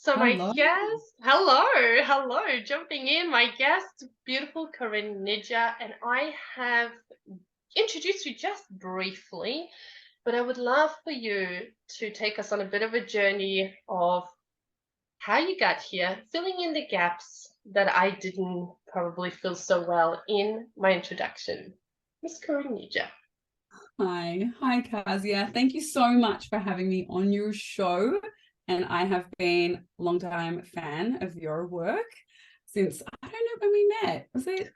So my Hello. guest, hello, jumping in, my guest, beautiful Corinne Nijjer, and I have introduced you just briefly, but I would love for you to take us on a bit of a journey of how you got here, filling in the gaps that I didn't probably fill so well in my introduction. Miss Corinne Nijjer. Hi, Kazia. Thank you so much for having me on your show. And I have been a long time fan of your work since, I don't know when we met. Was it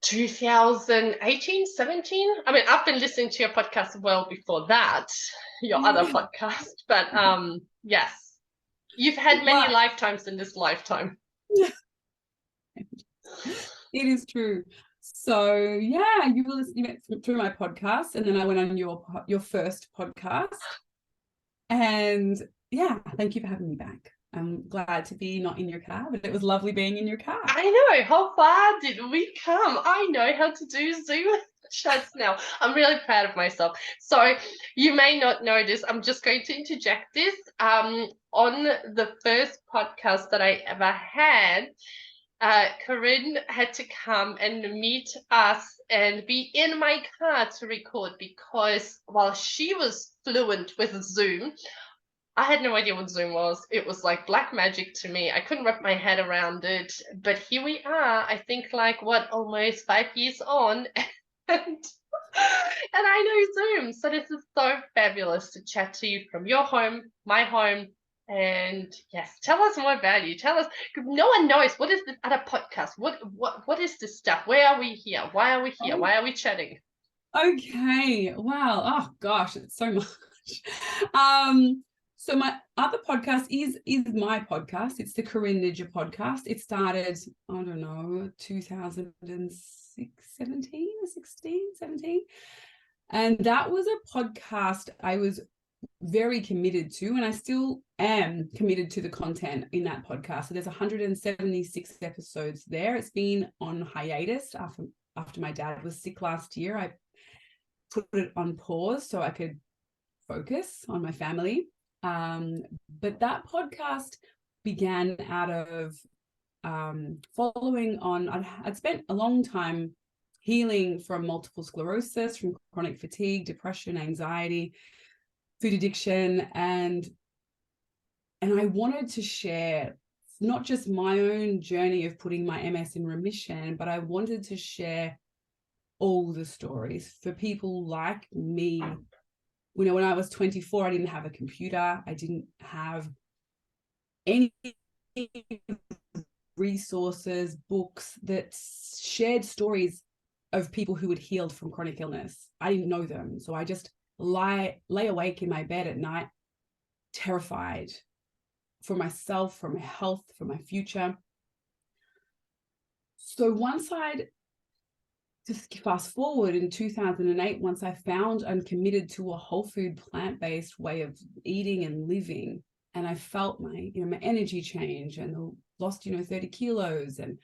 2018, 17? I mean, I've been listening to your podcast well before that, your other yeah. podcast, but yes, you've had many What? lifetimes in this lifetime. It is true. So yeah, you went through my podcast, and then I went on your first podcast. And yeah, thank you for having me back. I'm glad to be not in your car, but it was lovely being in your car. I know, how far did we come? I know how to do Zoom chats now. I'm really proud of myself. So you may not know this. I'm just going to interject this. On the first podcast that I ever had, Corinne had to come and meet us and be in my car to record because while she was fluent with Zoom, I had no idea what Zoom was. It was like black magic to me. I couldn't wrap my head around it. But here we are, I think like almost 5 years on. And I know Zoom. So this is so fabulous to chat to you from your home, my home. And yes, tell us more about you. Tell us, no one knows what is this other podcast. What is this stuff? Where are we here? Why are we here? Why are we chatting? Okay. Wow. Oh gosh, it's so much. So my other podcast is my podcast. It's the Corinne Nijjer podcast. It started, I don't know, 2017 or 16, 17. And that was a podcast I was very committed to, and I still am committed to the content in that podcast. So there's 176 episodes there. It's been on hiatus after my dad was sick last year. I put it on pause so I could focus on my family. But that podcast began out of following on, I'd spent a long time healing from multiple sclerosis, from chronic fatigue, depression, anxiety, food addiction, and I wanted to share not just my own journey of putting my MS in remission, but I wanted to share all the stories for people like me. You know, when I was 24, I didn't have a computer. I didn't have any resources, books that shared stories of people who had healed from chronic illness. I didn't know them. So I just lay awake in my bed at night, terrified for myself, for my health, for my future. So once I'd just fast forward in 2008, once I found and committed to a whole food, plant-based way of eating and living, and I felt my energy change and lost 30 kilos, and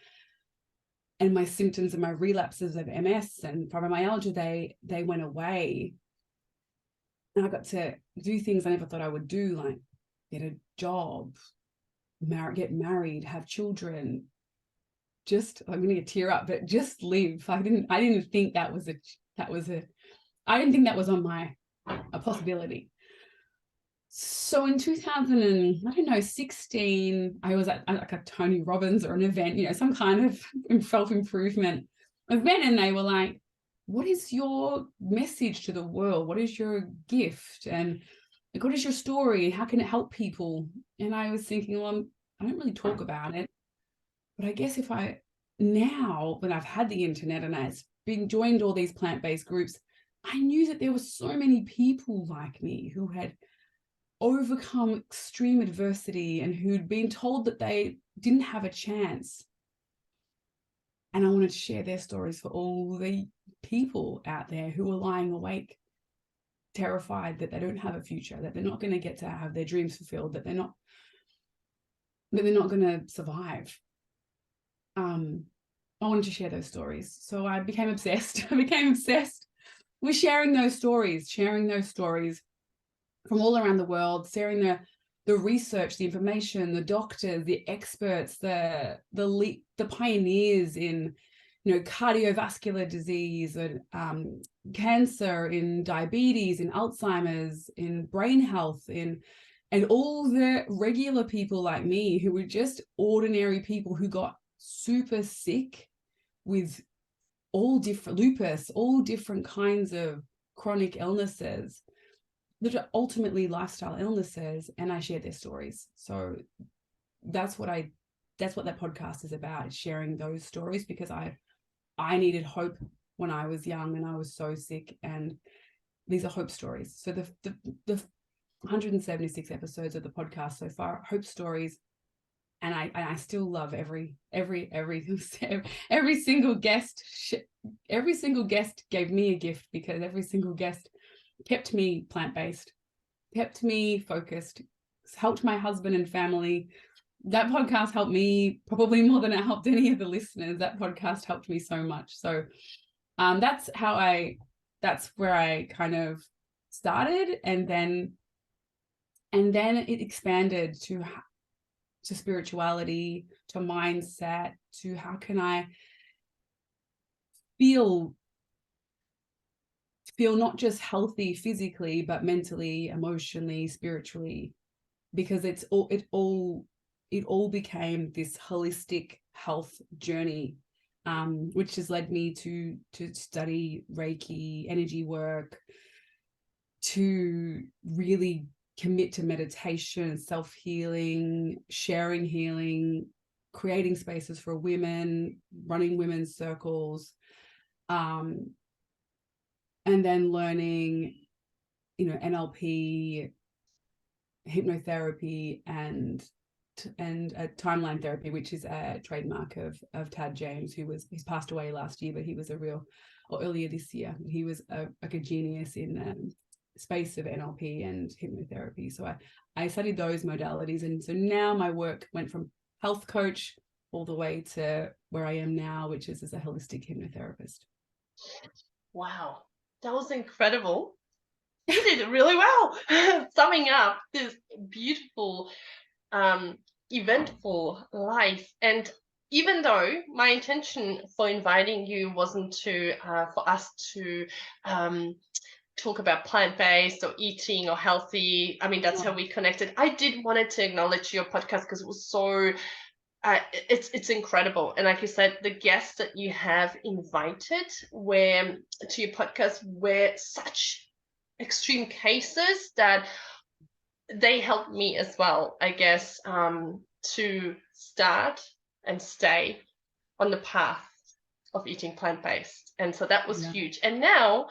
my symptoms and my relapses of MS and fibromyalgia, they went away. And I got to do things I never thought I would do, like get a job, get married, have children. Just, I'm going to tear up, but just live. I didn't think that was I didn't think that was on a possibility. So in 2016, I was at like a Tony Robbins or an event, some kind of self-improvement event. And they were like, what is your message to the world? What is your gift? And like, what is your story? How can it help people? And I was thinking, well, I don't really talk about it. But I guess now that I've had the internet and I've joined all these plant-based groups, I knew that there were so many people like me who had overcome extreme adversity and who'd been told that they didn't have a chance. And I wanted to share their stories for all the people out there who are lying awake, terrified that they don't have a future, that they're not going to get to have their dreams fulfilled, that they're not going to survive. I wanted to share those stories. So I became obsessed. With sharing those stories from all around the world, sharing the research, the information, the doctors, the experts, the pioneers in, you know, cardiovascular disease and cancer, in diabetes, in Alzheimer's, in brain health, and all the regular people like me who were just ordinary people who got super sick with all different lupus, all different kinds of chronic illnesses that are ultimately lifestyle illnesses, and I shared their stories. So that's what that podcast is about, sharing those stories, because I needed hope when I was young and I was so sick, and these are hope stories. So the 176 episodes of the podcast so far, hope stories. And I still love every single guest. Every single guest gave me a gift, because every single guest kept me plant-based, kept me focused, helped my husband and family. That podcast helped me probably more than it helped any of the listeners. That podcast helped me so much. So that's where I kind of started, and then it expanded to spirituality, to mindset, to how can I feel not just healthy physically, but mentally, emotionally, spiritually, because it all became this holistic health journey, which has led me to study Reiki, energy work, to really commit to meditation, self-healing, sharing healing, creating spaces for women, running women's circles, and then learning, you know, NLP, hypnotherapy, and timeline therapy, which is a trademark of Tad James, he's passed away last year, but he was earlier this year. He was like a genius in space of NLP and hypnotherapy. So I studied those modalities, and so now my work went from health coach all the way to where I am now, which is as a holistic hypnotherapist. Wow, that was incredible. You did it really well. Summing up this beautiful, eventful life. And even though my intention for inviting you wasn't for us to talk about plant-based or eating or healthy, I mean, that's how we connected. I did wanted to acknowledge your podcast because it was so it's incredible. And like you said, the guests that you have invited to your podcast were such extreme cases that they helped me as well, I guess, to start and stay on the path of eating plant-based. And so that was huge. And now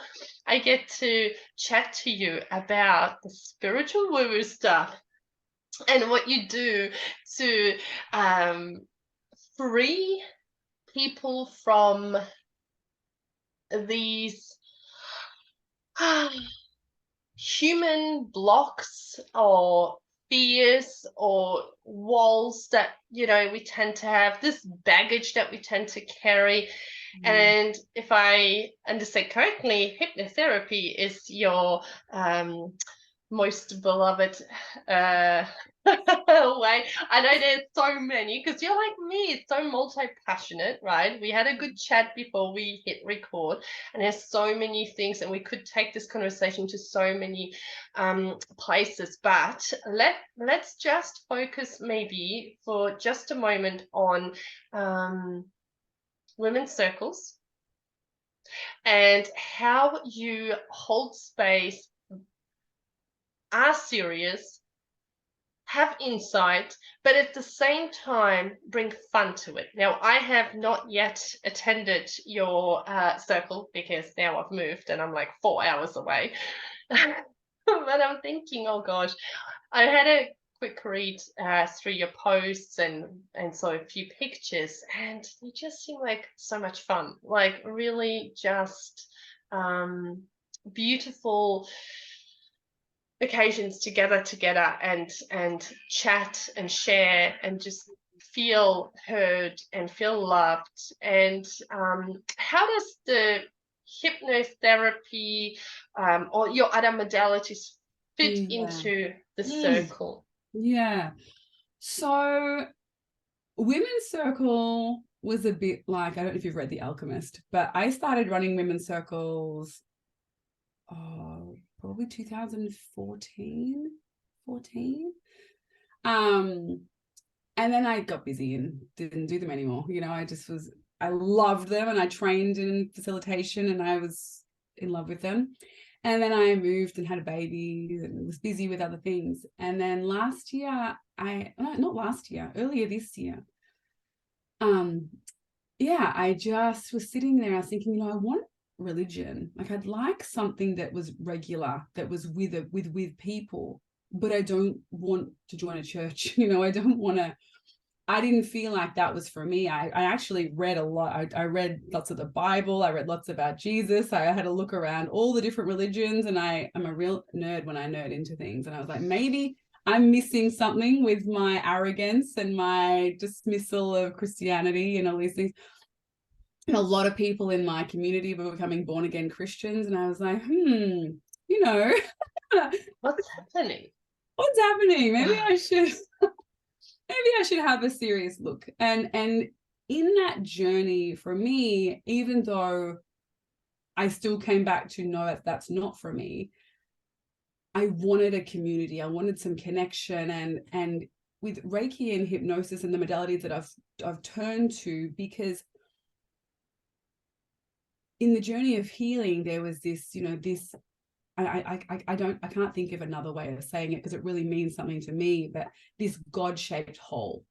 I get to chat to you about the spiritual woo-woo stuff and what you do to free people from these human blocks or fears or walls that, you know, we tend to have, this baggage that we tend to carry. And if I understand correctly, hypnotherapy is your most beloved way. I know there's so many, because you're like me, so multi-passionate, right? We had a good chat before we hit record, and there's so many things, and we could take this conversation to so many places, but let's just focus maybe for just a moment on women's circles and how you hold space, are serious, have insight, but at the same time bring fun to it. Now, I have not yet attended your circle, because now I've moved and I'm like 4 hours away. But I'm thinking, oh gosh, I had a quick read through your posts and saw a few pictures, and they just seem like so much fun, like really just beautiful occasions to gather together and chat and share and just feel heard and feel loved. And how does the hypnotherapy or your other modalities fit into the circle? Yeah. So Women's Circle was a bit like, I don't know if you've read The Alchemist, but I started running women's circles, probably 2014, 14. And then I got busy and didn't do them anymore. You know, I loved them, and I trained in facilitation, and I was in love with them. And then I moved and had a baby and was busy with other things. And then earlier this year, I just was sitting there. I was thinking, I want religion. Like, I'd like something that was regular, that was with people, but I don't want to join a church. I didn't feel like that was for me. I actually read a lot. I read lots of the Bible. I read lots about Jesus. I had a look around all the different religions, and I'm a real nerd when I nerd into things. And I was like, maybe I'm missing something with my arrogance and my dismissal of Christianity and all these things. And a lot of people in my community were becoming born again Christians. And I was like, What's happening? What's happening? Maybe I should have a serious look. And in that journey for me, even though I still came back to know that that's not for me, I wanted a community. I wanted some connection, and with Reiki and hypnosis and the modalities that I've turned to, because in the journey of healing, there was this, I can't think of another way of saying it because it really means something to me, but this God-shaped hole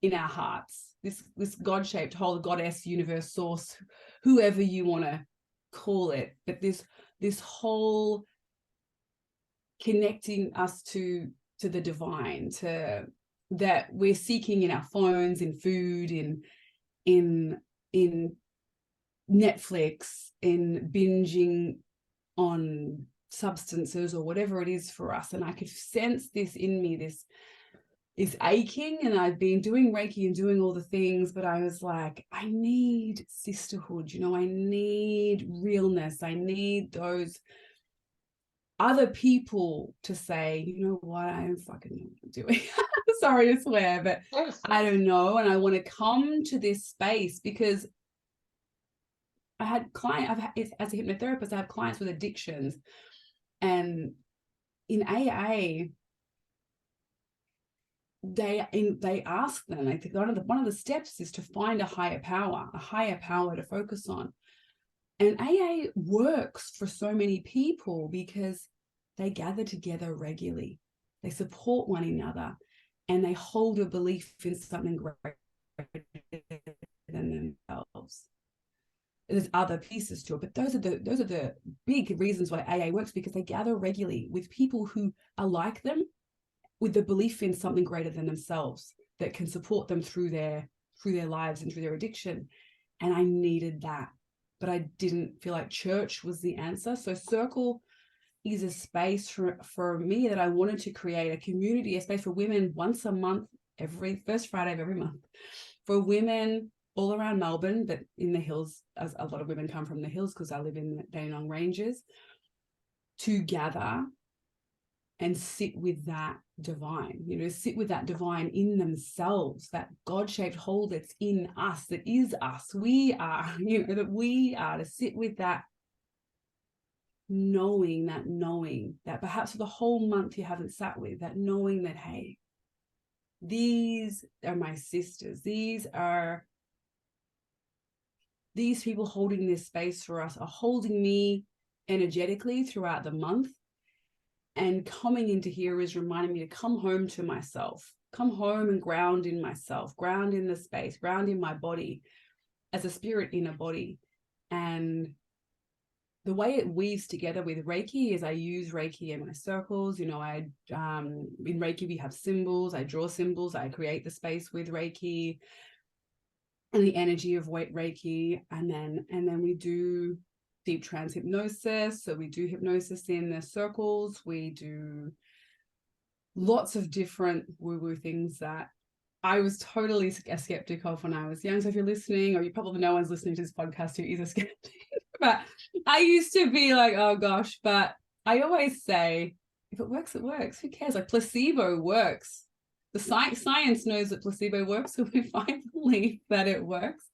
in our hearts, this God-shaped hole, goddess, universe, source, whoever you want to call it, but this whole connecting us to the divine, to that we're seeking in our phones, in food, in Netflix, in binging on substances or whatever it is for us. And I could sense this in me, this is aching, and I've been doing Reiki and doing all the things, but I was like, I need sisterhood, I need realness. I need those other people to say, you know what, I don't fucking know what I'm doing. Sorry to swear, but I don't know. And I want to come to this space because I had as a hypnotherapist, I have clients with addictions, and in AA, they ask them. I think one of the steps is to find a higher power to focus on. And AA works for so many people because they gather together regularly, they support one another, and they hold a belief in something greater than themselves. There's other pieces to it, but those are the big reasons why AA works, because they gather regularly with people who are like them, with the belief in something greater than themselves that can support them through their lives and through their addiction. And I needed that, but I didn't feel like church was the answer. So Circle is a space for me that I wanted to create, a community, a space for women once a month, every first Friday of every month, for women all around Melbourne, but in the hills, as a lot of women come from the hills because I live in the Dandenong Ranges, to gather and sit with that divine, sit with that divine in themselves, that God-shaped hole that's in us, that is us. We are, that we are, to sit with that knowing that perhaps for the whole month you haven't sat with, that knowing that, hey, these are my sisters. These people holding this space for us are holding me energetically throughout the month. And coming into here is reminding me to come home to myself, come home and ground in myself, ground in the space, ground in my body as a spirit in a body. And the way it weaves together with Reiki is I use Reiki in my circles. In Reiki, we have symbols. I draw symbols. I create the space with Reiki and the energy of Reiki. And then we do deep trance hypnosis. So we do hypnosis in the circles. We do lots of different woo-woo things that I was totally a skeptic of when I was young. So if you're listening, or you probably no one's listening to this podcast who is a skeptic, but I used to be like, oh gosh, but I always say, if it works, it works. Who cares? Like placebo works. The science knows that placebo works. So if I believe that it works,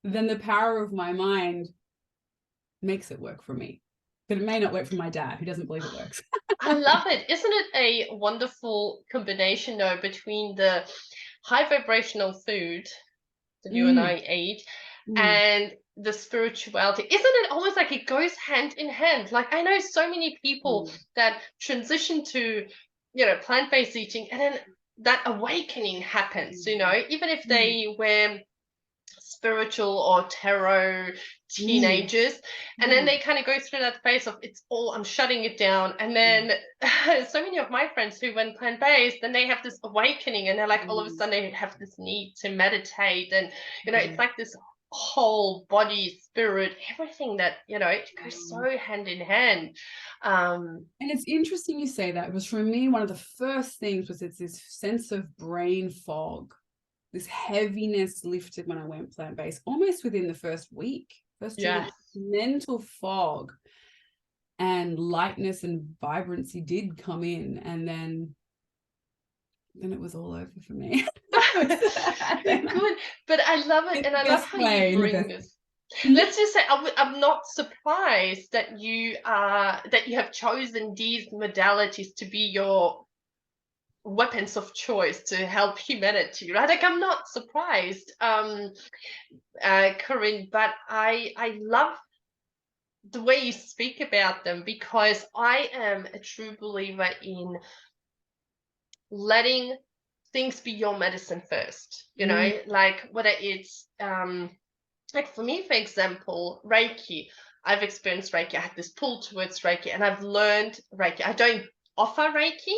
then the power of my mind makes it work for me. But it may not work for my dad, who doesn't believe it works. I love it. Isn't it a wonderful combination, though, between the high vibrational food that you and I eat and the spirituality? Isn't it almost like it goes hand in hand? Like, I know so many people that transition to, plant-based eating, and then that awakening happens, even if they were spiritual or tarot teenagers, and then they kind of go through that phase of I'm shutting it down, and then so many of my friends who went plant-based, then they have this awakening, and they're like all of a sudden they have this need to meditate, and it's like this whole body, spirit, everything that it goes so hand in hand. And it's interesting you say that, because for me one of the first things was it's this sense of brain fog. This heaviness lifted when I went plant-based, almost within the first 2 weeks, mental fog and lightness and vibrancy did come in, and then it was all over for me. Good, but I love it, and I love how you bring this. Let's just say I'm not surprised that you have chosen these modalities to be your weapons of choice to help humanity, right? Like, I'm not surprised, Corinne, but I love the way you speak about them, because I am a true believer in letting things be your medicine first, like whether it's like for me, for example, Reiki. I've experienced Reiki. I had this pull towards Reiki, and I've learned Reiki. I don't offer Reiki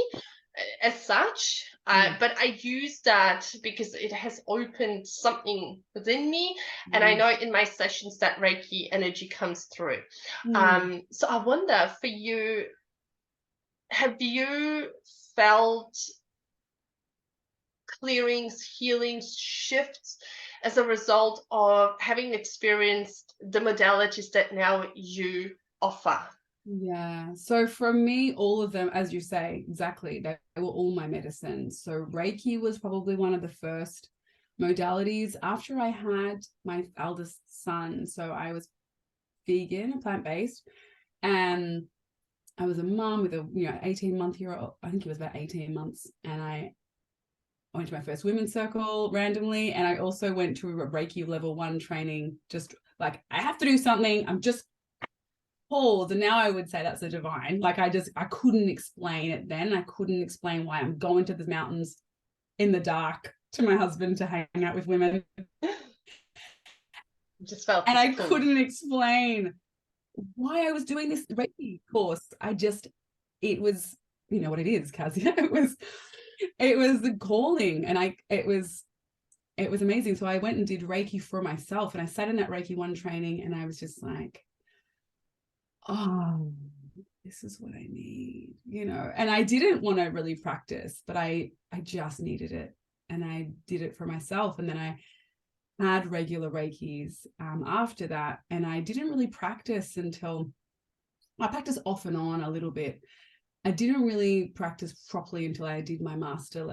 as such, but I use that because it has opened something within me, and I know in my sessions that Reiki energy comes through. So I wonder, for you, have you felt clearings, healings, shifts as a result of having experienced the modalities that now you offer? Yeah. So for me, all of them, as you say, exactly, they were all my medicines. So Reiki was probably one of the first modalities after I had my eldest son. So I was vegan, plant-based, and I was a mom with a 18-month-year-old. I think he was about 18 months, and I went to my first women's circle randomly, and I also went to a Reiki level 1 training, just like, I have to do something. I'm just pulled, and now I would say that's a divine. Like, I couldn't explain it then. I couldn't explain why I'm going to the mountains in the dark to my husband to hang out with women. Just felt, and I couldn't explain why I was doing this Reiki course. It was, you know what it is, Kazia. It was the calling, and it was amazing. So I went and did Reiki for myself, and I sat in that Reiki 1 training, and I was just like, oh, this is what I need, and I didn't want to really practice, but I just needed it, and I did it for myself. And then I had regular Reikis after that, and I didn't really practice until I practiced off and on a little bit. I didn't really practice properly until I did my master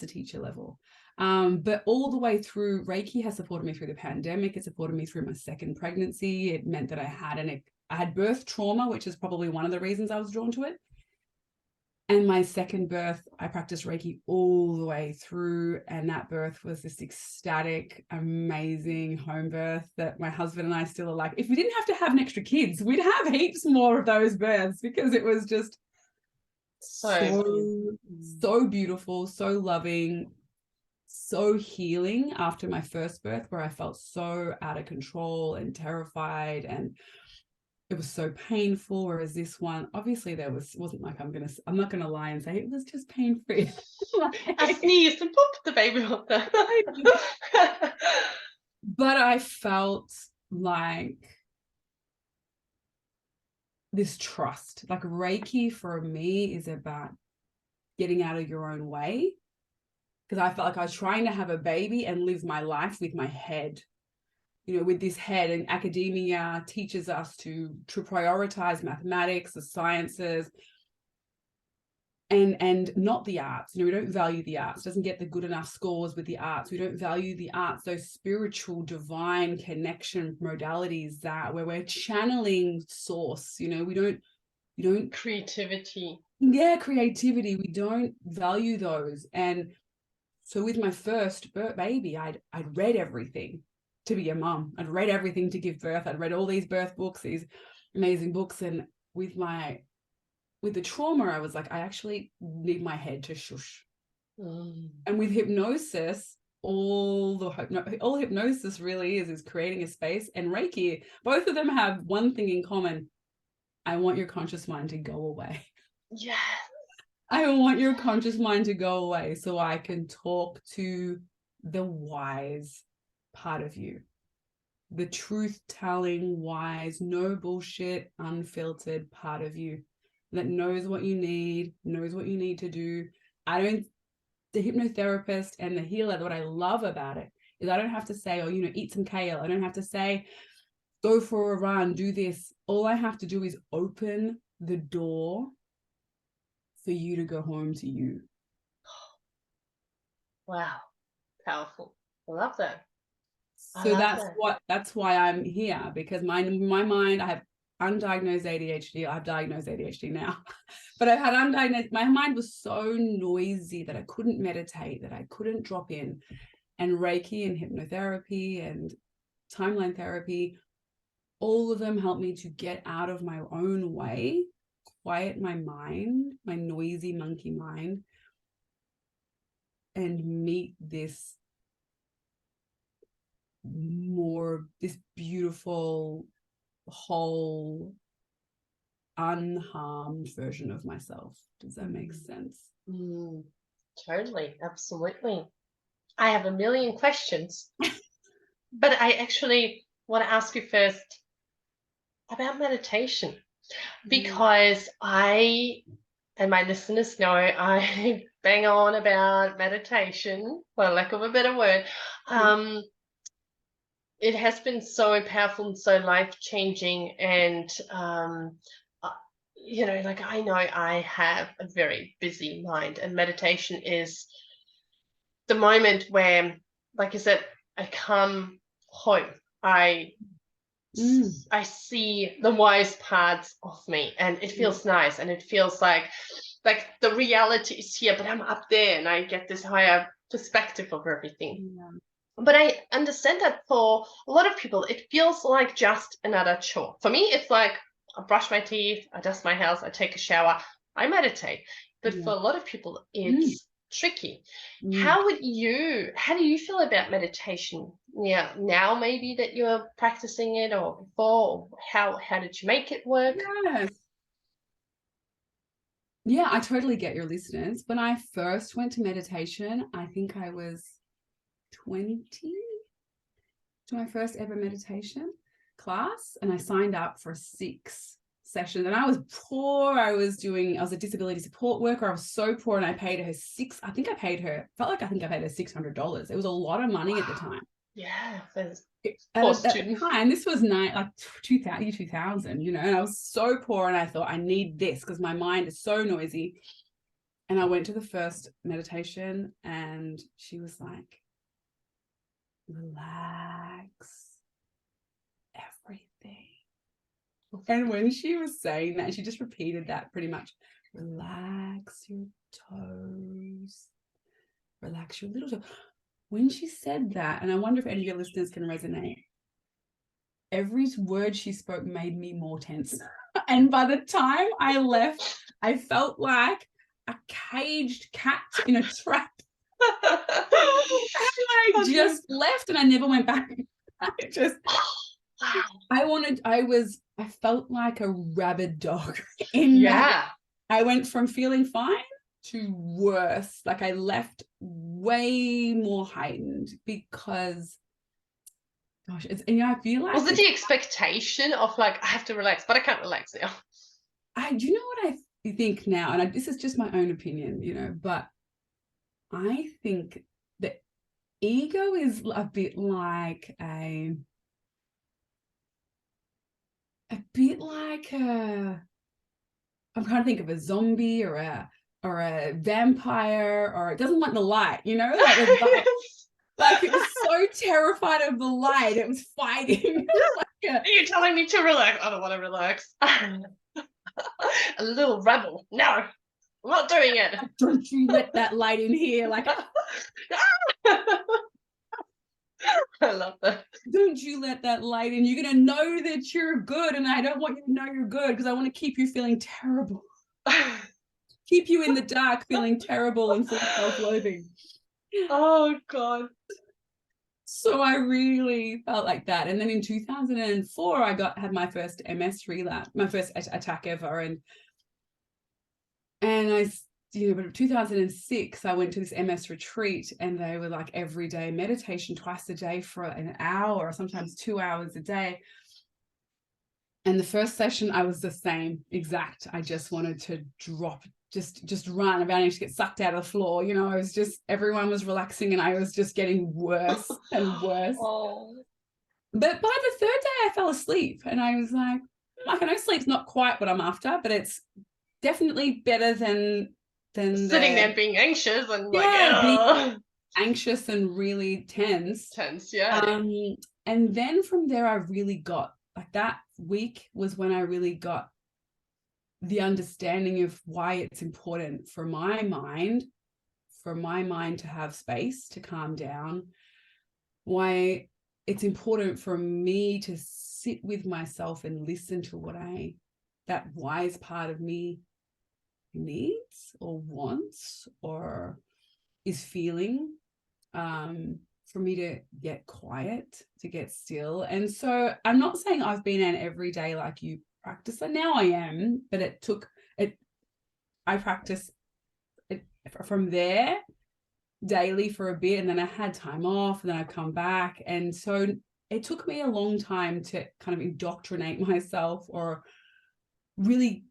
teacher level. But all the way through, Reiki has supported me through the pandemic. It supported me through my second pregnancy. It meant that I had birth trauma, which is probably one of the reasons I was drawn to it. And my second birth, I practiced Reiki all the way through. And that birth was this ecstatic, amazing home birth that my husband and I still are like, if we didn't have to have an extra kids, we'd have heaps more of those births, because it was just so beautiful, so loving, so healing after my first birth, where I felt so out of control and terrified, and it was so painful. Whereas this one, obviously wasn't like, I'm not gonna lie and say it was just pain-free. I sneezed and popped the baby up there. But I felt like this trust. Like, Reiki for me is about getting out of your own way, because I felt like I was trying to have a baby and live my life with my head, with this head. And academia teaches us to prioritize mathematics, the sciences, and not the arts. We don't value the arts. Doesn't get the good enough scores with the arts. We don't value the arts, those spiritual, divine connection modalities that where we're channeling source. We don't creativity. Yeah, creativity. We don't value those. And so with my first baby, I'd read everything to be a mum. I'd read everything to give birth. I'd read all these birth books, these amazing books. And with the trauma, I was like, I actually need my head to shush. And with hypnosis, all hypnosis really is creating a space. And Reiki, both of them have one thing in common. I want your conscious mind to go away. Yes. I want your conscious mind to go away so I can talk to the wise part of you. The truth-telling, wise, no bullshit, unfiltered part of you that knows what you need to do. The hypnotherapist and the healer, what I love about it is I don't have to say, eat some kale. I don't have to say, go for a run, do this. All I have to do is open the door for you to go home to you. Wow. Powerful. I love that. So that's why I'm here, because my mind, I have undiagnosed ADHD. I've diagnosed ADHD now, but I've had undiagnosed. My mind was so noisy that I couldn't meditate, that I couldn't drop in. And Reiki and hypnotherapy and timeline therapy, all of them helped me to get out of my own way, quiet my mind, my noisy monkey mind, and meet this beautiful, whole, unharmed version of myself. Does that make sense? Totally. Absolutely. I have a million questions, but I actually want to ask you first about meditation, because I, and my listeners know, I bang on about meditation, for lack of a better word. It has been so powerful and so life-changing, and I know I have a very busy mind, and meditation is the moment where, like I said, I come home. I see the wise parts of me, and it feels nice, and it feels like the reality is here, but I'm up there, and I get this higher perspective of everything. But I understand that for a lot of people, it feels like just another chore. For me, it's like I brush my teeth, I dust my house, I take a shower, I meditate. But for a lot of people, it's tricky. How do you feel about meditation? Yeah, now maybe that you're practicing it, or before, or how did you make it work? Yes. Yeah, I totally get your listeners. When I first went to meditation, I think I was 20 to my first ever meditation class, and I signed up for 6 sessions, and I was poor. I was a disability support worker. I was so poor, and I paid her I think I paid her $600. It was a lot of money at the time. Yeah, at the time, this was 2000, and I was so poor, and I thought, I need this because my mind is so noisy. And I went to the first meditation, and she was like, relax everything. And when she was saying that, she just repeated that pretty much. Relax your toes, relax your little toe. When she said that, and I wonder if any of your listeners can resonate, every word she spoke made me more tense. And by the time I left, I felt like a caged cat in a trap. And I just left, and I never went back. I felt like a rabid dog in that. I went from feeling fine to worse. Like I left way more heightened because, gosh, I feel like, was it the expectation of like, I have to relax, but I can't relax now? Do you know what I think now? And this is just my own opinion, but I think the ego is a bit like I'm trying to think of a zombie or a vampire, or it doesn't want the light, you know, like it was so terrified of the light. It was fighting. Are you telling me to relax? I don't want to relax. A little rebel. No, I'm not doing it. Don't you let that light in here. Like, I love that. don't you let that light in. You're going to know that you're good, and I don't want you to know you're good because I want to keep you feeling terrible. Keep you in the dark feeling terrible and full of self-loathing. Oh, God. So I really felt like that. And then in 2004, I had my first MS relapse, my first attack ever. And I, but in 2006, I went to this MS retreat, and they were like everyday meditation twice a day for an hour, or sometimes 2 hours a day. And the first session, I was the same exact. I just wanted to drop, just run. I managed to get sucked out of the floor. You know, I was just, everyone was relaxing, and I was just getting worse and worse. Oh. But by the third day, I fell asleep, and I was like, I know sleep's not quite what I'm after, but it's definitely better than sitting there being anxious and being anxious and really tense. Yeah. And then from there, I really got, like, that week was when I really got the understanding of why it's important for my mind to have space, to calm down, why it's important for me to sit with myself and listen to what that wise part of me needs or wants or is feeling, for me to get quiet, to get still. And so I'm not saying I've been an everyday like you practice, and now I am, but I practice it from there daily for a bit, and then I had time off, and then I've come back. And so it took me a long time to kind of indoctrinate myself, or really,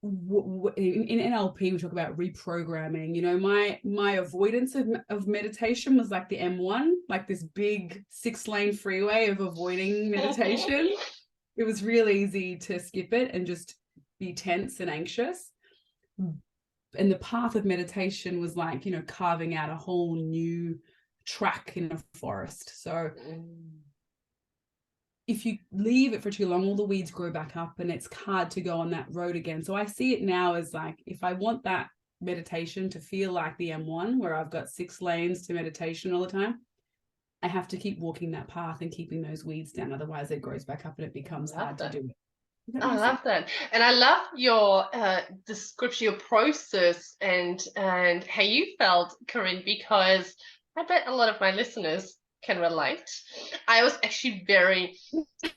in NLP we talk about reprogramming. You know, my avoidance of meditation was like the M1, like this big 6-lane freeway of avoiding meditation. It was really easy to skip it and just be tense and anxious. And the path of meditation was like, you know, carving out a whole new track in a forest. So if you leave it for too long, all the weeds grow back up, and it's hard to go on that road again. So I see it now as like, if I want that meditation to feel like the M1, where I've got 6 lanes to meditation all the time, I have to keep walking that path and keeping those weeds down. Otherwise it grows back up and it becomes hard to do it. I love that. And I love your description, your process, and how you felt, Corinne, because I bet a lot of my listeners can relate. I was actually very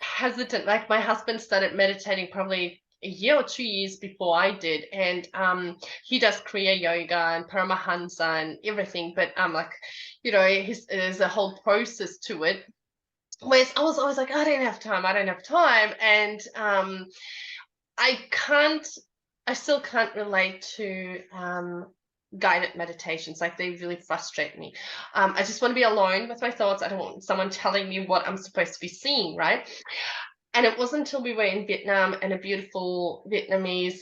hesitant. Like, my husband started meditating probably a year or 2 years before I did, and he does Kriya Yoga and Paramahansa and everything, but like, you know, there's a whole process to it. Whereas I was always like, I don't have time, and I still can't relate to guided meditations. Like, they really frustrate me. I just want to be alone with my thoughts. I don't want someone telling me what I'm supposed to be seeing, right? And it wasn't until we were in Vietnam, and a beautiful Vietnamese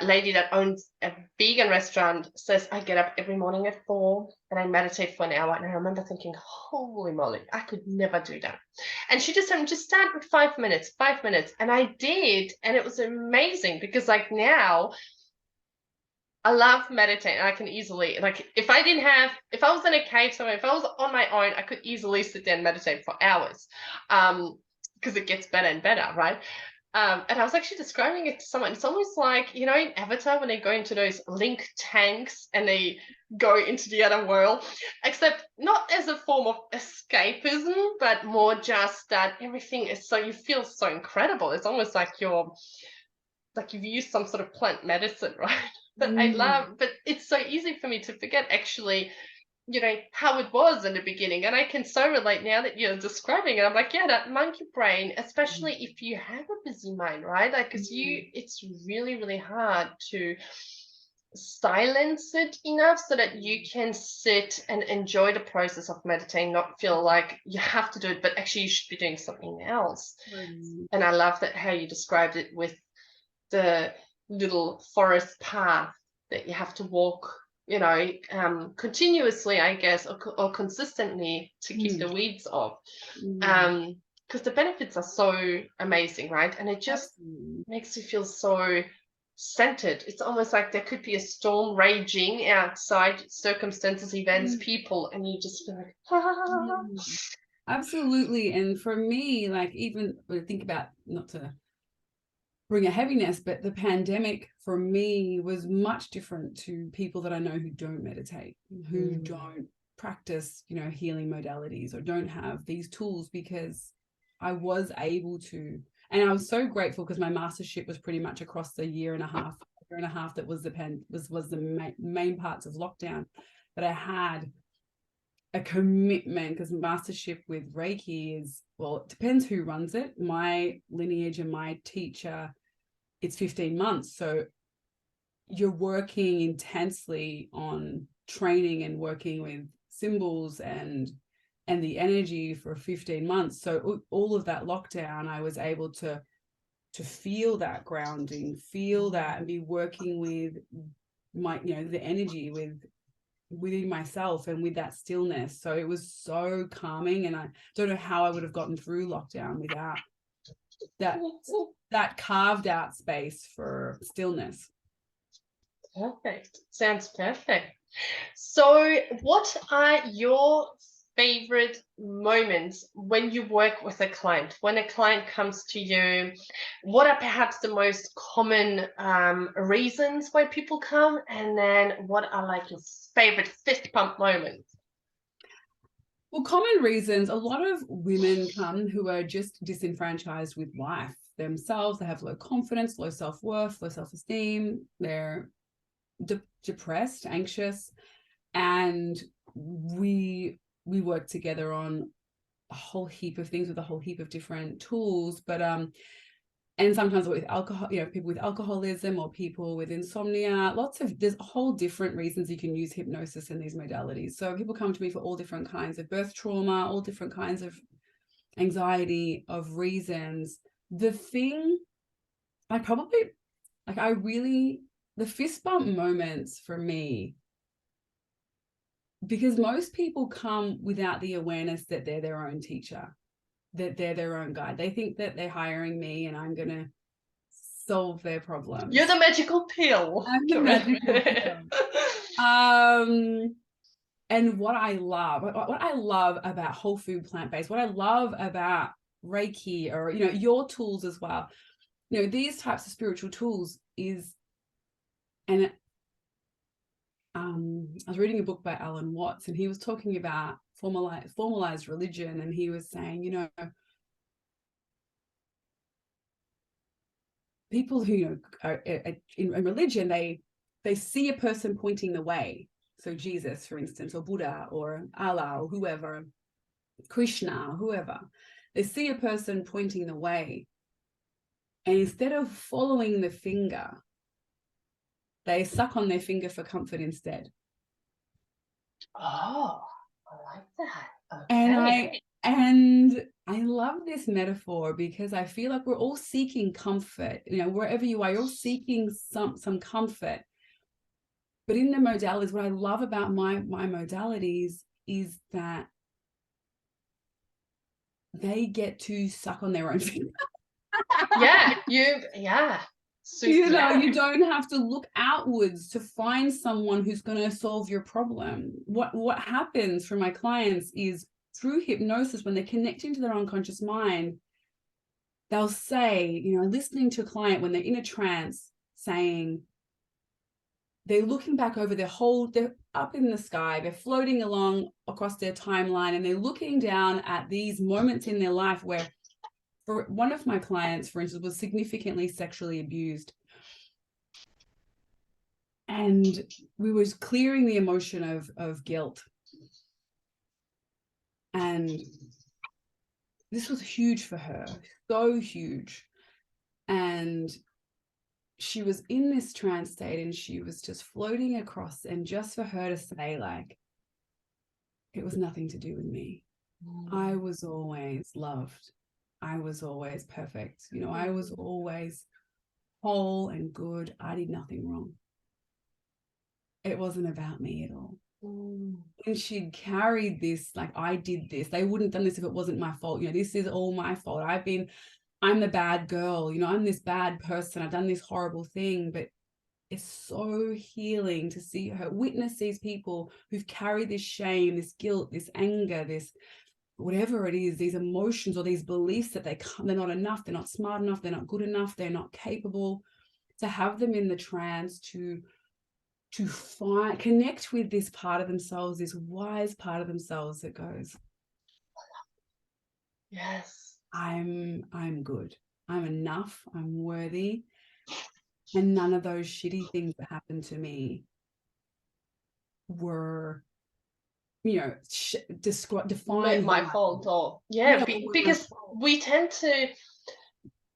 lady that owns a vegan restaurant says, I get up every morning at 4 and I meditate for an hour. And I remember thinking, holy moly, I could never do that. And she just said, just start with 5 minutes. And I did. And it was amazing, because like now I love meditating. I can easily, like, if I was in a cave somewhere, if I was on my own, I could easily sit there and meditate for hours. Because it gets better and better, right? And I was actually describing it to someone. It's almost like, you know, in Avatar, when they go into those link tanks and they go into the other world, except not as a form of escapism, but more just that everything is you feel so incredible. It's almost like you've used some sort of plant medicine, right? But but it's so easy for me to forget, actually, you know, how it was in the beginning. And I can so relate now that you're describing it. I'm like, yeah, that monkey brain, especially if you have a busy mind, right? Like, because it's really, really hard to silence it enough so that you can sit and enjoy the process of meditating, not feel like you have to do it, but actually you should be doing something else. And I love that how you described it with the little forest path that you have to walk, you know, continuously, I guess, or consistently to keep the weeds off. Because the benefits are so amazing, right? And it just Absolutely. makes you feel so centered. It's almost like there could be a storm raging outside, circumstances, events, people, and you just feel like, ah. Absolutely. And for me, like, even when I think about, not to bring a heaviness, but the pandemic for me was much different to people that I know who don't meditate, who don't practice, you know, healing modalities or don't have these tools, because I was able to. And I was so grateful because my mastership was pretty much across the year and a half that was the main parts of lockdown. But I had a commitment, because mastership with Reiki is, well, it depends who runs it. My lineage and my teacher, it's 15 months. So you're working intensely on training and working with symbols and the energy for 15 months. So all of that lockdown, I was able to feel that grounding, feel that, and be working with my, you know, the energy within myself and with that stillness. So it was so calming, and I don't know how I would have gotten through lockdown without that carved out space for stillness. Perfect. Sounds perfect. So what are your favorite moments when you work with a client? When a client comes to you, what are perhaps the most common reasons why people come? And then what are like your favorite fist pump moments? Well, common reasons, a lot of women come who are just disenfranchised with life themselves. They have low confidence, low self-worth, low self-esteem. They're depressed, anxious, and we work together on a whole heap of things with a whole heap of different tools. But and sometimes with alcohol, you know, people with alcoholism or people with insomnia, there's a whole different reasons you can use hypnosis in these modalities. So people come to me for all different kinds of birth trauma, all different kinds of anxiety, of reasons. The thing the fist bump moments for me, because most people come without the awareness that they're their own teacher, that they're their own guide. They think that they're hiring me and I'm going to solve their problems. You're the magical pill. I'm the magical pill. And what I love about whole food plant-based, what I love about Reiki, or, you know, your tools as well, you know, these types of spiritual tools is, and I was reading a book by Alan Watts, and he was talking about formalized religion, and he was saying, you know, people who, you know, are in religion, they see a person pointing the way. So Jesus, for instance, or Buddha, or Allah, or whoever, Krishna, whoever, they see a person pointing the way, and instead of following the finger, they suck on their finger for comfort instead. Oh, I like that. Okay. And I love this metaphor, because I feel like we're all seeking comfort. You know, wherever you are, you're all seeking some comfort. But in the modalities, what I love about my modalities is that they get to suck on their own finger. You know, you don't have to look outwards to find someone who's going to solve your problem. What happens for my clients is, through hypnosis, when they're connecting to their unconscious mind, they'll say, you know, listening to a client when they're in a trance, saying, they're looking back over they're up in the sky, they're floating along across their timeline, and they're looking down at these moments in their life where, for one of my clients, for instance, was significantly sexually abused. And we was clearing the emotion of guilt. And this was huge for her, so huge. And she was in this trance state, and she was just floating across, and just for her to say, like, it was nothing to do with me. I was always loved. I was always perfect. You know, I was always whole and good. I did nothing wrong. it wasn't about me at all. Mm. And she'd carried this, like, I did this. They wouldn't have done this if it wasn't my fault. You know, this is all my fault. I'm the bad girl. You know, I'm this bad person. I've done this horrible thing. But it's so healing to see her witness these people who've carried this shame, this guilt, this anger, this whatever it is, these emotions or these beliefs that they're not enough, they're not smart enough, they're not good enough, they're not capable. To have them in the trance to connect with this part of themselves, this wise part of themselves that goes, yes, I'm good, I'm enough, I'm worthy, and none of those shitty things that happened to me were, you know, defined my fault, or because we tend to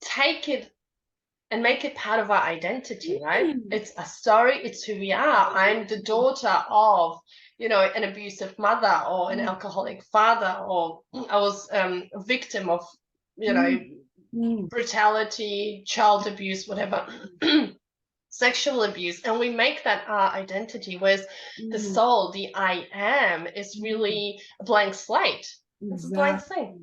take it and make it part of our identity, right? It's a story, it's who we are. I'm the daughter of, you know, an abusive mother or an alcoholic father, or I was a victim of, you know, brutality, child abuse, whatever, sexual abuse, and we make that our identity, whereas the soul, the I am, is really a blank slate. It's a blank slate.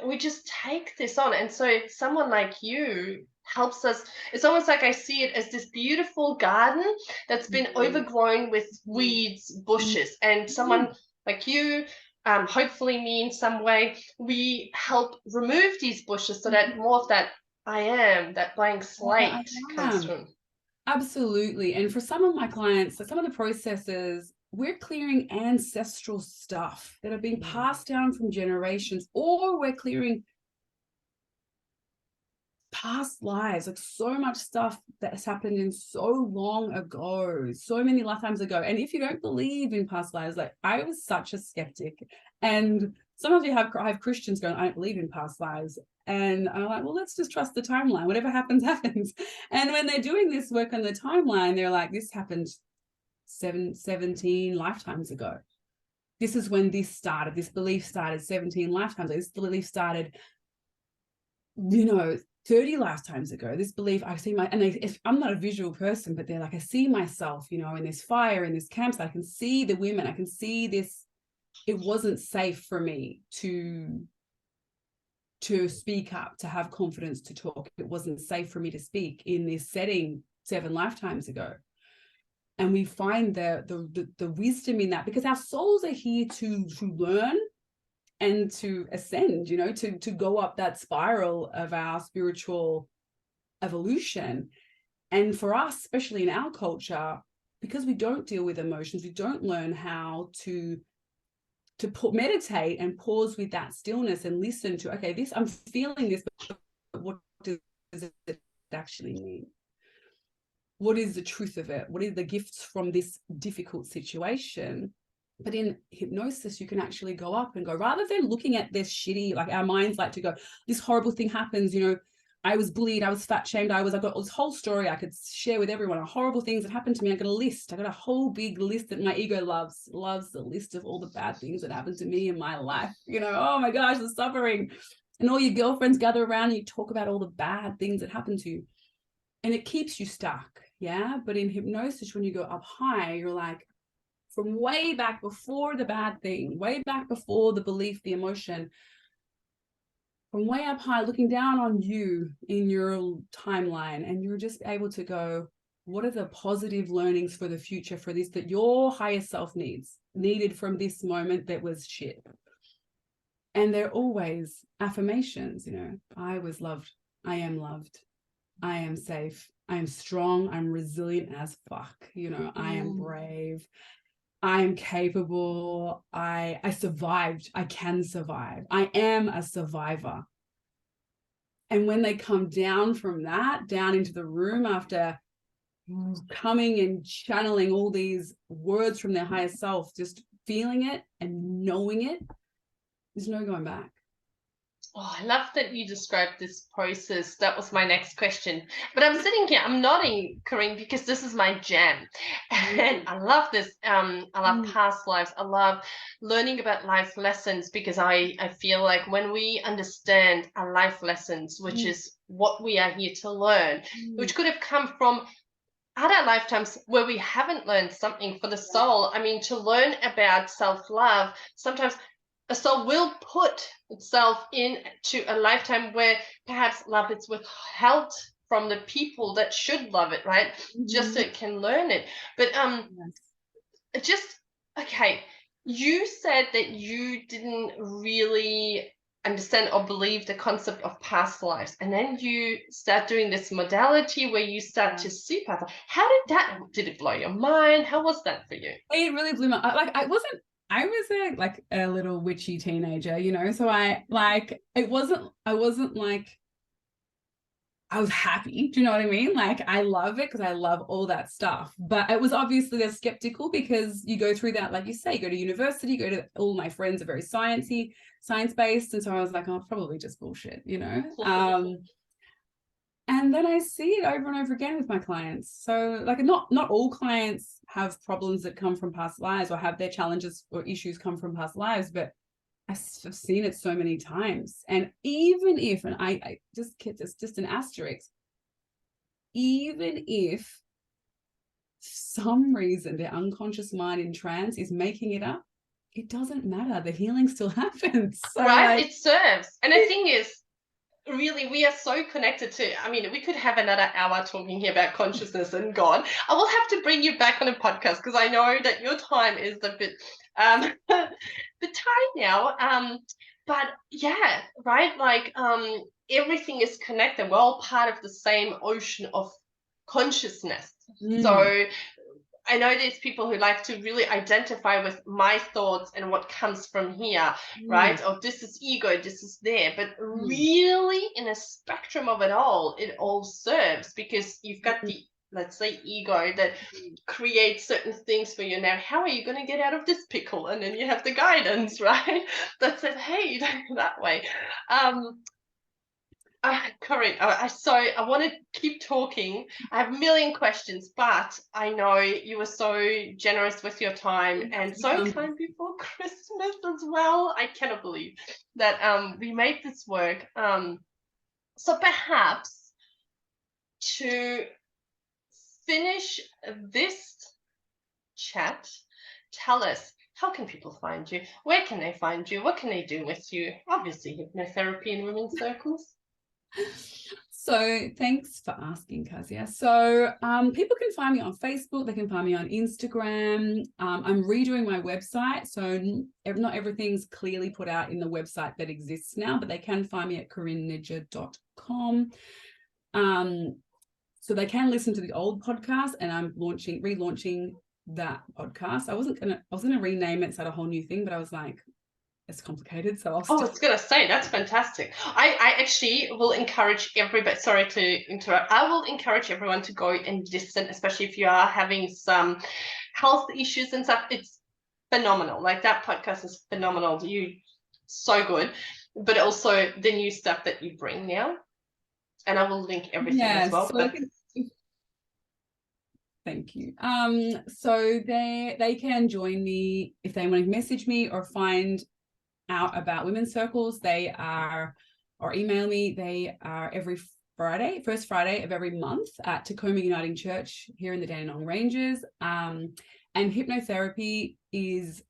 We just take this on, and so someone like you helps us. It's almost like I see it as this beautiful garden that's been overgrown with weeds, bushes, and someone like you, hopefully me in some way, we help remove these bushes so that more of that I am, that blank slate comes through. Absolutely. And for some of my clients, some of the processes, we're clearing ancestral stuff that have been passed down from generations, or we're clearing past lives, like so much stuff that has happened in so long ago, so many lifetimes ago. And if you don't believe in past lives, like I was such a skeptic, and some of you have Christians going, I don't believe in past lives. And I'm like, well, let's just trust the timeline. Whatever happens, happens. And when they're doing this work on the timeline, they're like, this happened 17 lifetimes ago. This is when this started. This belief started 17 lifetimes ago. This belief started, you know, 30 lifetimes ago. This belief, I see I'm not a visual person, but they're like, I see myself, you know, in this fire, in this campsite. I can see the women. I can see this. It wasn't safe for me to speak up, to have confidence, to talk. It wasn't safe for me to speak in this setting 7 lifetimes ago. And we find the wisdom in that, because our souls are here to learn and to ascend, you know, to go up that spiral of our spiritual evolution. And for us, especially in our culture, because we don't deal with emotions, we don't learn how to meditate and pause with that stillness and listen to, okay, this, I'm feeling this, but what does it actually mean? What is the truth of it? What are the gifts from this difficult situation? But in hypnosis, you can actually go up and go, rather than looking at this shitty, like our minds like to go, this horrible thing happens, you know, I was bullied, I was fat shamed, I've got this whole story I could share with everyone, horrible things that happened to me. I got a list. I got a whole big list that my ego loves the list of all the bad things that happened to me in my life. You know, oh my gosh, the suffering. And all your girlfriends gather around and you talk about all the bad things that happened to you. And it keeps you stuck. Yeah. But in hypnosis, when you go up high, you're like, from way back before the bad thing, way back before the belief, the emotion, from way up high, looking down on you in your timeline, and you're just able to go, what are the positive learnings for the future for this that your higher self needed from this moment that was shit? And they're always affirmations, you know, I was loved, I am loved, I am safe, I am strong, I'm resilient as fuck, you know, I am brave, I am capable, I survived, I can survive, I am a survivor. And when they come down from that, down into the room after coming and channeling all these words from their higher self, just feeling it and knowing it, there's no going back. Oh, I love that you described this process. That was my next question. But I'm sitting here, I'm nodding, Corinne, because this is my jam. And I love this. I love past lives. I love learning about life lessons, because I feel like when we understand our life lessons, which is what we are here to learn, which could have come from other lifetimes where we haven't learned something for the soul. I mean, to learn about self-love, sometimes a soul will put itself into a lifetime where perhaps love is withheld from the people that should love it, right? Just so it can learn it. But just okay, you said that you didn't really understand or believe the concept of past lives, and then you start doing this modality where you start to see past lives. How did it blow your mind? How was that for you? It really blew my, like, I was a little witchy teenager, you know, so I wasn't like, I was happy. Do you know what I mean? Like, I love it because I love all that stuff. But it was obviously they're skeptical because you go through that, like you say, you go to university, all my friends are very science-based. And so I was like, oh, probably just bullshit, you know? And then I see it over and over again with my clients. So like not all clients have problems that come from past lives or have their challenges or issues come from past lives, but I've seen it so many times. And even if, and I just an asterisk, even if some reason the unconscious mind in trance is making it up, it doesn't matter. The healing still happens. So right? It serves. And the thing is, really, we are so connected to, I mean, we could have another hour talking here about consciousness and God. I will have to bring you back on a podcast because I know that your time is a bit the time now. But yeah, right, like everything is connected. We're all part of the same ocean of consciousness. So I know there's people who like to really identify with my thoughts and what comes from here, right? Oh, this is ego, this is there. But really, in a spectrum of it all serves, because you've got the, let's say, ego that creates certain things for you. Now, how are you going to get out of this pickle? And then you have the guidance, right? That says, hey, don't go that way. Corinne, I want to keep talking. I have a million questions, but I know you were so generous with your time and so kind before Christmas as well. I cannot believe that we made this work. So perhaps to finish this chat, tell us, how can people find you? Where can they find you? What can they do with you? Obviously, hypnotherapy in women's circles. So thanks for asking, Kazia. So people can find me on Facebook. They can find me on Instagram. I'm redoing my website. So not everything's clearly put out in the website that exists now, but they can find me at CorinneNijjer.com. So they can listen to the old podcast, and I'm relaunching that podcast. I was gonna rename it, start a whole new thing, but I was like, it's complicated, so I was gonna say that's fantastic. I actually will encourage everybody. Sorry to interrupt. I will encourage everyone to go and listen, especially if you are having some health issues and stuff. It's phenomenal. Like, that podcast is phenomenal. You so good, but also the new stuff that you bring now. And I will link everything as well. So thank you. So they can join me if they want to message me or find out about women's circles. They are, or email me. They are every Friday, first Friday of every month at Tacoma Uniting Church here in the Dandenong Ranges. And hypnotherapy is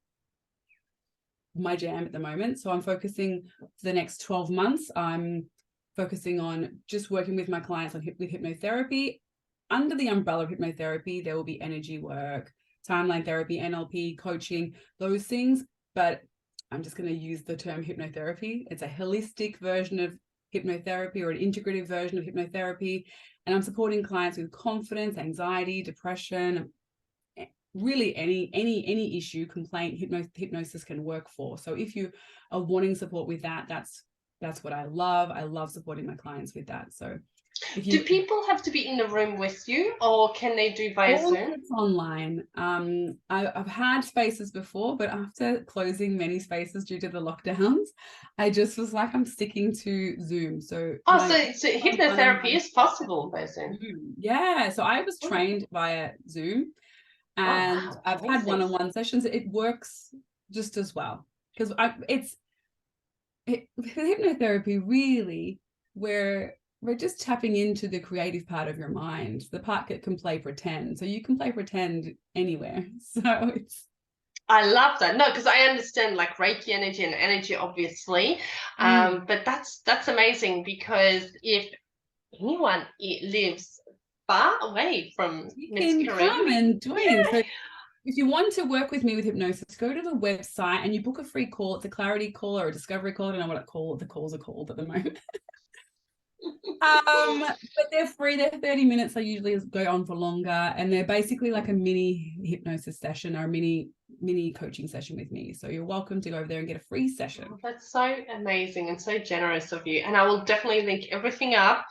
my jam at the moment. So I'm focusing for the next 12 months. I'm focusing on just working with my clients with hypnotherapy. Under the umbrella of hypnotherapy, there will be energy work, timeline therapy, NLP, coaching, those things. But I'm just going to use the term hypnotherapy. It's a holistic version of hypnotherapy, or an integrative version of hypnotherapy. And I'm supporting clients with confidence, anxiety, depression, really any issue, complaint, hypnosis can work for. So if you are wanting support with that, that's what I love. I love supporting my clients with that. So do people have to be in the room with you, or can they do via Zoom? It's online. I've had spaces before, but after closing many spaces due to the lockdowns, I just was like, I'm sticking to Zoom. So so hypnotherapy is possible by Zoom. Yeah. So I was trained via Zoom, and I've had one-on-one sessions. It works just as well, because hypnotherapy really, where we're just tapping into the creative part of your mind, the part that can play pretend. So you can play pretend anywhere. So I love that. No, because I understand like Reiki energy and energy, obviously. But that's amazing, because if anyone lives far away from you Miss can Corinne, come and join. So if you want to work with me with hypnosis, go to the website and you book a free call. It's a clarity call or a discovery call. I don't know what the calls are called at the moment. But they're free. They're 30 minutes. They usually go on for longer, and they're basically like a mini hypnosis session or a mini coaching session with me. So you're welcome to go over there and get a free session. Oh, that's so amazing and so generous of you. And I will definitely link everything up.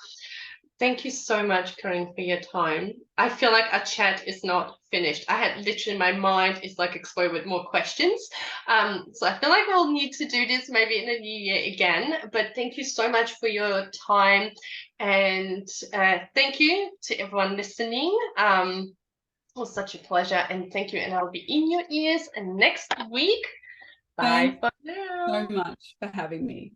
Thank you so much, Corinne, for your time. I feel like our chat is not finished. I had literally, my mind is like exploded with more questions. So I feel like we'll need to do this maybe in the new year again. But thank you so much for your time. And thank you to everyone listening. It was such a pleasure. And thank you. And I'll be in your ears next week. Bye Thanks for now. so much for having me.